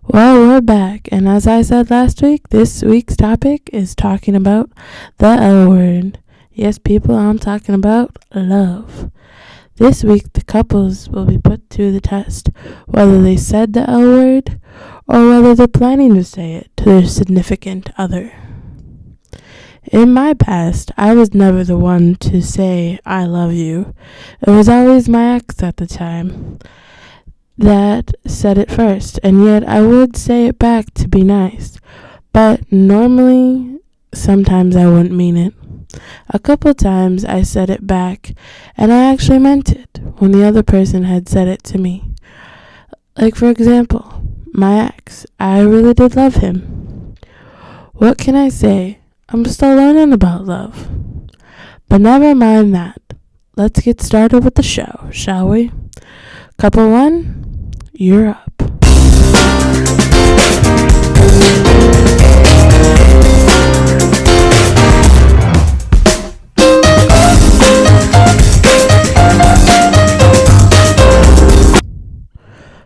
Well, we're back, and as I said last week, this week's topic is talking about the L word. Yes, people, I'm talking about love. This week, the couples will be put to the test, whether they said the L word or whether they're planning to say it to their significant other. In my past, I was never the one to say I love you. It was always my ex at the time that said it first, and yet I would say it back to be nice. But normally, sometimes I wouldn't mean it. A couple times I said it back, and I actually meant it when the other person had said it to me. Like, for example, my ex. I really did love him. What can I say? I'm still learning about love. But never mind that. Let's get started with the show, shall we? Couple 1, you're up.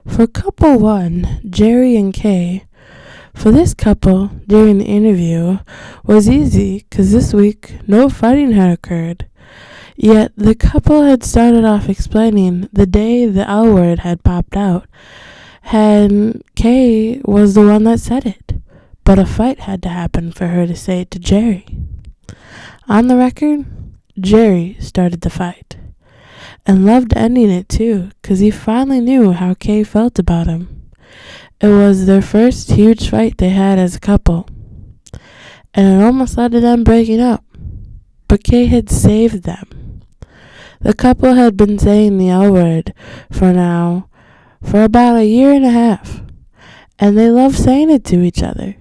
For couple 1, Jerry and Kay, for this couple, during the interview, was easy because this week no fighting had occurred. Yet the couple had started off explaining the day the L word had popped out, and Kay was the one that said it, but a fight had to happen for her to say it to Jerry. On the record, Jerry started the fight, and loved ending it too, because he finally knew how Kay felt about him. It was their first huge fight they had as a couple, and it almost led to them breaking up, but Kay had saved them. The couple had been saying the L word for about a year and a half, and they love saying it to each other,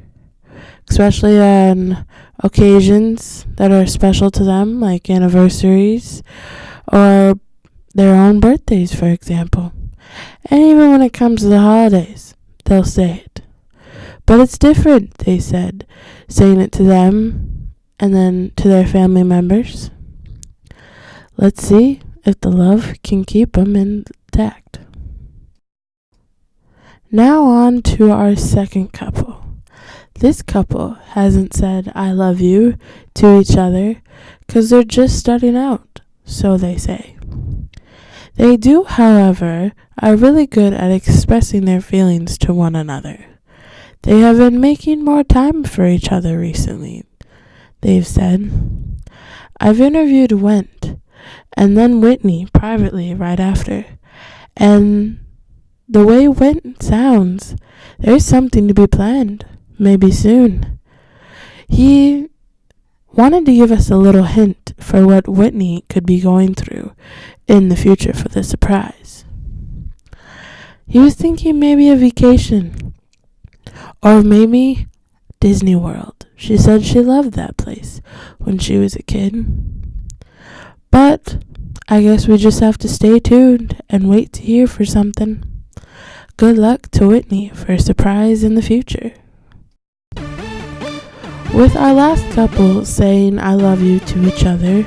especially on occasions that are special to them, like anniversaries or their own birthdays, for example. And even when it comes to the holidays, they'll say it. But it's different, they said, saying it to them and then to their family members. Let's see if the love can keep them intact. Now on to our second couple. This couple hasn't said I love you to each other because they're just starting out, so they say. They do, however, are really good at expressing their feelings to one another. They have been making more time for each other recently, they've said. I've interviewed Went and then Whitney privately right after, and the way Went sounds, there's something to be planned, maybe soon. He wanted to give us a little hint for what Whitney could be going through in the future for the surprise. He was thinking maybe a vacation, or maybe Disney World. She said she loved that place when she was a kid. But I guess we just have to stay tuned and wait to hear for something. Good luck to Whitney for a surprise in the future. With our last couple saying I love you to each other,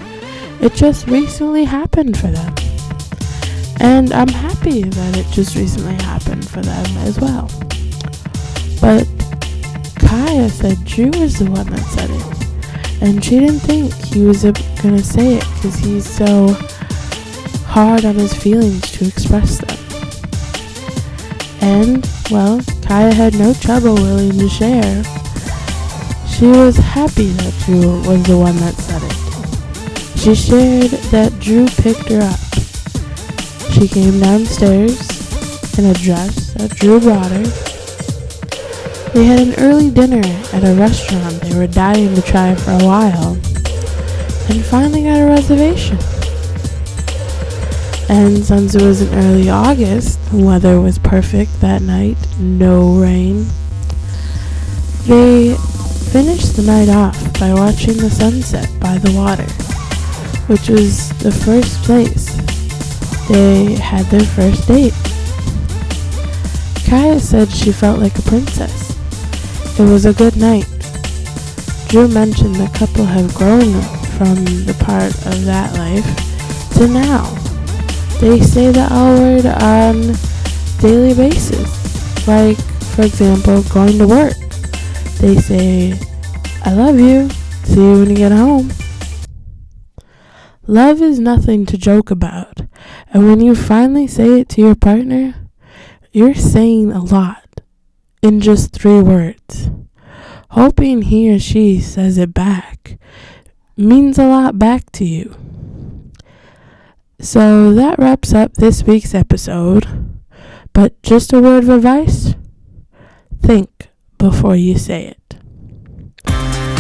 it just recently happened for them. And I'm happy that it just recently happened for them as well. But Kaya said Drew was the one that said it. And she didn't think he was going to say it because he's so hard on his feelings to express them. And, well, Kaya had no trouble willing to share. She was happy that Drew was the one that said it. She shared that Drew picked her up. She came downstairs in a dress that Drew brought her. They had an early dinner at a restaurant they were dying to try for a while, and finally got a reservation. And since it was in early August, the weather was perfect that night, no rain. They finished the night off by watching the sunset by the water, which was the first place they had their first date. Kaya said she felt like a princess. It was a good night. Drew mentioned the couple have grown from the part of that life to now. They say the L word on daily basis, like for example, going to work. They say, I love you. See you when you get home. Love is nothing to joke about. And when you finally say it to your partner, you're saying a lot in just 3 words. Hoping he or she says it back means a lot back to you. So that wraps up this week's episode. But just a word of advice: think before you say it.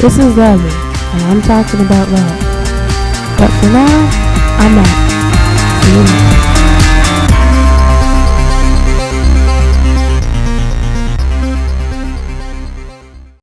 This is Lovey, and I'm talking about love. But for now, I'm out. See you next.